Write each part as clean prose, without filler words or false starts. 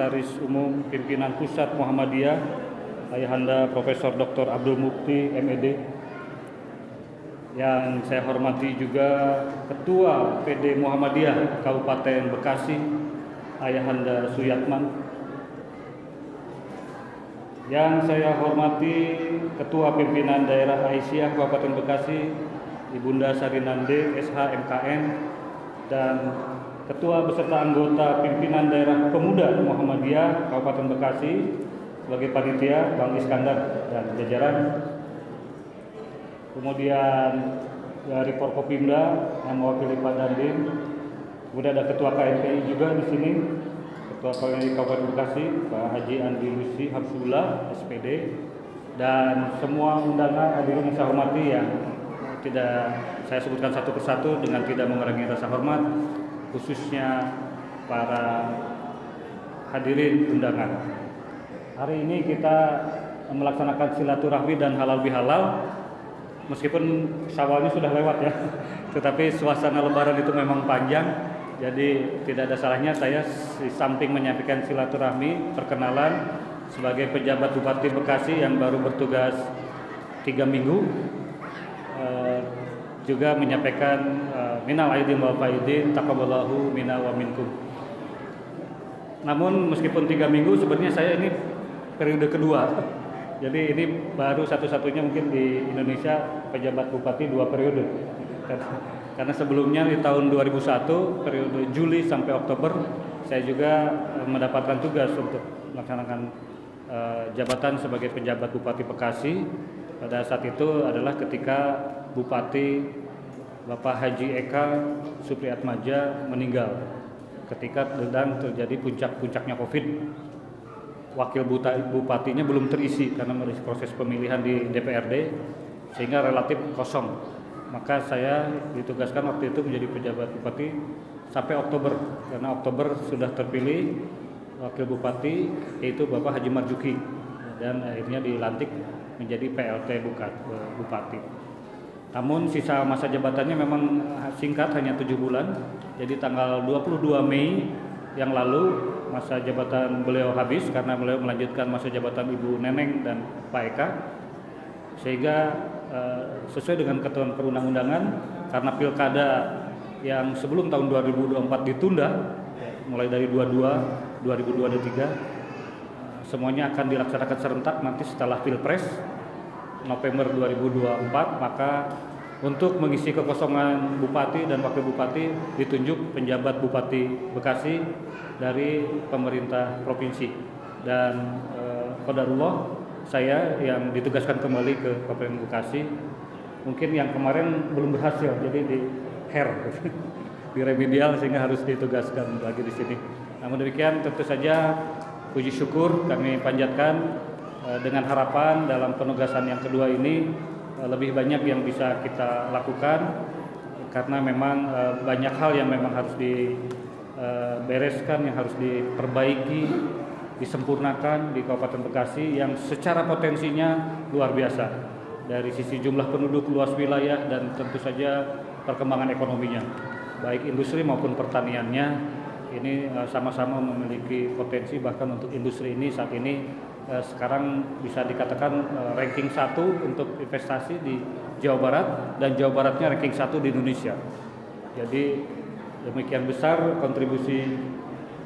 Sekretaris Umum Pimpinan Pusat Muhammadiyah, Ayahanda Profesor Dr. Abdul Mukti MED. Yang saya hormati juga Ketua PD Muhammadiyah Kabupaten Bekasi, Ayahanda Suyatman. Yang saya hormati Ketua Pimpinan Daerah Aisyah Kabupaten Bekasi, Ibunda Sarinande SH MKN, dan Ketua beserta anggota Pimpinan Daerah Pemuda Muhammadiyah Kabupaten Bekasi sebagai panitia, Bang Iskandar dan jajaran. Kemudian dari Forkopimda yang mewakili Pak Dandim. Kemudian ada Ketua KMPI juga di sini, Ketua KMPI Kabupaten Bekasi, Pak Haji Andi Lusi Hamsullah SPD, dan semua undangan hadirin yang saya hormati yang tidak saya sebutkan satu persatu dengan tidak mengurangi rasa hormat, khususnya para hadirin undangan. Hari ini kita melaksanakan silaturahmi dan halal bihalal, meskipun Syawalnya sudah lewat ya, tetapi suasana Lebaran itu memang panjang, jadi tidak ada salahnya saya di samping menyampaikan silaturahmi perkenalan sebagai pejabat Bupati Bekasi yang baru bertugas 3 minggu, juga menyampaikan minal aidin wal faidin taqabbalallahu minna wa minkum. Namun meskipun 3 minggu, sebenarnya saya ini periode kedua. Jadi ini baru satu-satunya mungkin di Indonesia pejabat bupati 2 periode. Karena sebelumnya di tahun 2001 periode Juli sampai Oktober saya juga mendapatkan tugas untuk melaksanakan jabatan sebagai pejabat Bupati Bekasi. Pada saat itu adalah ketika Bupati Bapak Haji Eka Supriyatmaja meninggal ketika sedang terjadi puncak-puncaknya Covid. Wakil bupatinya belum terisi karena proses pemilihan di DPRD sehingga relatif kosong. Maka saya ditugaskan waktu itu menjadi pejabat bupati sampai Oktober, karena Oktober sudah terpilih wakil bupati yaitu Bapak Haji Marjuki dan akhirnya dilantik menjadi PLT bupati. Namun sisa masa jabatannya memang singkat, hanya 7 bulan. Jadi tanggal 22 Mei yang lalu masa jabatan beliau habis karena beliau melanjutkan masa jabatan Ibu Neneng dan Pak Eka. Sehingga sesuai dengan ketentuan perundang-undangan, karena pilkada yang sebelum tahun 2024 ditunda mulai dari 2023 semuanya akan dilaksanakan serentak nanti setelah Pilpres November 2024, maka untuk mengisi kekosongan bupati dan wakil bupati ditunjuk penjabat Bupati Bekasi dari pemerintah provinsi. Dan qadarullah saya yang ditugaskan kembali ke Kabupaten Bekasi. Mungkin yang kemarin belum berhasil, jadi di di remedial sehingga harus ditugaskan lagi di sini. Namun demikian tentu saja puji syukur kami panjatkan dengan harapan dalam penugasan yang kedua ini lebih banyak yang bisa kita lakukan, karena memang banyak hal yang memang harus dibereskan, yang harus diperbaiki, disempurnakan di Kabupaten Bekasi yang secara potensinya luar biasa dari sisi jumlah penduduk, luas wilayah, dan tentu saja perkembangan ekonominya, baik industri maupun pertaniannya. Ini sama-sama memiliki potensi, bahkan untuk industri ini saat ini sekarang bisa dikatakan ranking 1 untuk investasi di Jawa Barat, dan Jawa Baratnya ranking 1 di Indonesia. Jadi demikian besar kontribusi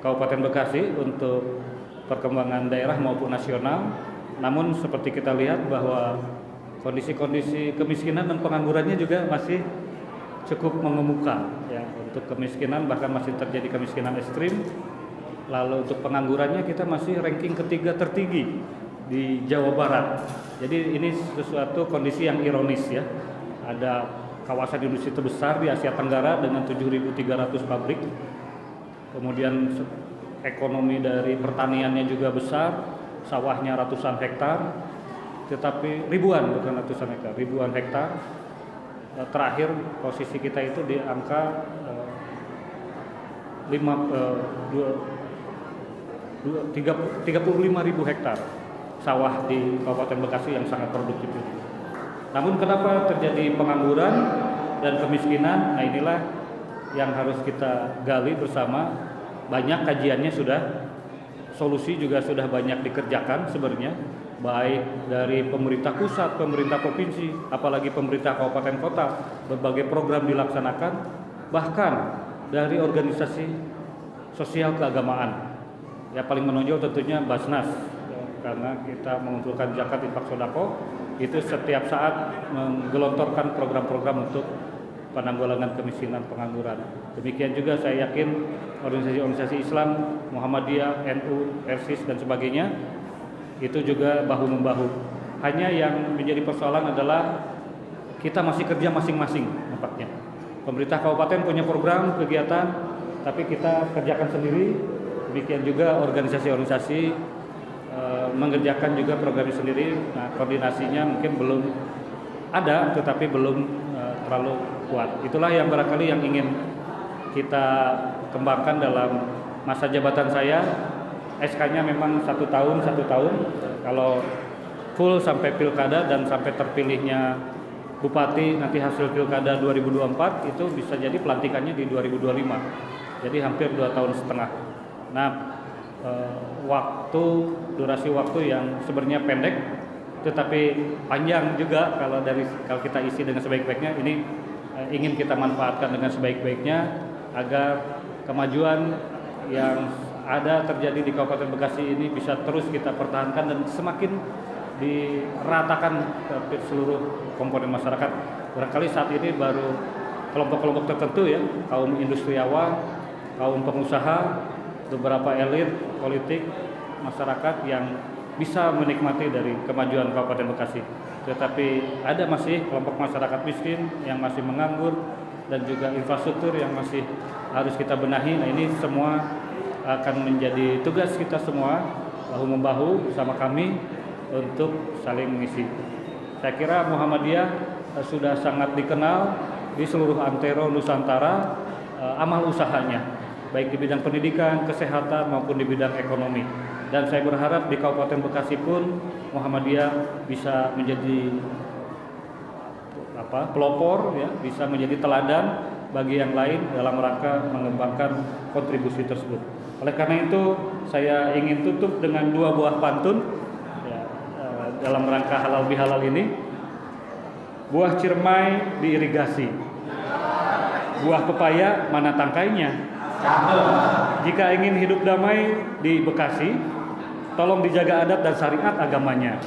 Kabupaten Bekasi untuk perkembangan daerah maupun nasional. Namun seperti kita lihat bahwa kondisi-kondisi kemiskinan dan penganggurannya juga masih cukup mengemuka ya. Untuk kemiskinan bahkan masih terjadi kemiskinan ekstrim. Lalu untuk penganggurannya kita masih ranking ketiga tertinggi di Jawa Barat. Jadi ini sesuatu kondisi yang ironis ya. Ada kawasan industri terbesar di Asia Tenggara dengan 7.300 pabrik. Kemudian ekonomi dari pertaniannya juga besar, sawahnya ratusan hektar, tetapi ribuan hektar. Terakhir posisi kita itu di angka 35.000 hektar sawah di Kabupaten Bekasi yang sangat produktif itu. Namun kenapa terjadi pengangguran dan kemiskinan? Nah inilah yang harus kita gali bersama. Banyak kajiannya solusi juga sudah banyak dikerjakan sebenarnya, baik dari pemerintah pusat, pemerintah provinsi, apalagi pemerintah kabupaten kota, berbagai program dilaksanakan, bahkan dari organisasi sosial keagamaan. Ya paling menonjol tentunya Basnas, karena kita mengumpulkan zakat infak sodako, itu setiap saat menggelontorkan program-program untuk penanggulangan kemiskinan, pengangguran. Demikian juga saya yakin organisasi-organisasi Islam, Muhammadiyah, NU, RSIS dan sebagainya itu juga bahu-membahu. Hanya yang menjadi persoalan adalah kita masih kerja masing-masing nampaknya. Pemerintah kabupaten punya program kegiatan, tapi kita kerjakan sendiri. Demikian juga organisasi-organisasi mengerjakan juga programnya sendiri. Nah, koordinasinya mungkin belum ada, tetapi belum terlalu kuat. Itulah yang barangkali yang ingin kita kembangkan dalam masa jabatan saya. SK-nya memang 1 tahun. Kalau full sampai pilkada dan sampai terpilihnya bupati nanti hasil pilkada 2024 itu bisa jadi pelantikannya di 2025. Jadi hampir 2 tahun setengah. Nah, durasi waktu yang sebenarnya pendek tetapi panjang juga kalau kita isi dengan sebaik-baiknya. Ini ingin kita manfaatkan dengan sebaik-baiknya agar kemajuan yang ada terjadi di Kabupaten Bekasi ini bisa terus kita pertahankan dan semakin diratakan ke seluruh komponen masyarakat. Barangkali saat ini baru kelompok-kelompok tertentu ya, kaum industriawan, kaum pengusaha, beberapa elit politik masyarakat yang bisa menikmati dari kemajuan Kabupaten Bekasi. Tetapi ada masih kelompok masyarakat miskin yang masih menganggur dan juga infrastruktur yang masih harus kita benahi. Nah, ini semua akan menjadi tugas kita semua bahu-membahu bersama kami untuk saling mengisi. Saya kira Muhammadiyah sudah sangat dikenal di seluruh antero Nusantara amal usahanya, baik di bidang pendidikan, kesehatan maupun di bidang ekonomi. Dan saya berharap di Kabupaten Bekasi pun Muhammadiyah bisa menjadi pelopor ya, bisa menjadi teladan bagi yang lain dalam rangka mengembangkan kontribusi tersebut. Oleh karena itu saya ingin tutup dengan 2 buah pantun ya, dalam rangka halal bihalal ini. Buah ciremai diirigasi, buah pepaya mana tangkainya. Jika ingin hidup damai di Bekasi, tolong dijaga adat dan syariat agamanya.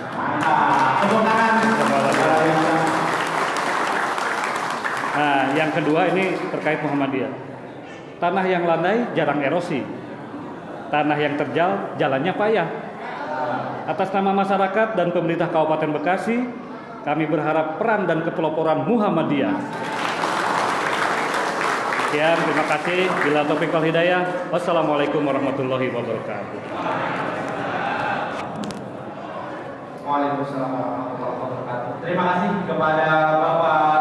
Nah, yang kedua ini terkait Muhammadiyah. Tanah yang landai jarang erosi, tanah yang terjal jalannya payah. Atas nama masyarakat dan pemerintah Kabupaten Bekasi, kami berharap peran dan kepeloporan Muhammadiyah. Sekian, terima kasih. Bila taufiq wal hidayah. Wassalamualaikum warahmatullahi wabarakatuh. Waalaikumsalam warahmatullahi wabarakatuh. Terima kasih kepada Bapak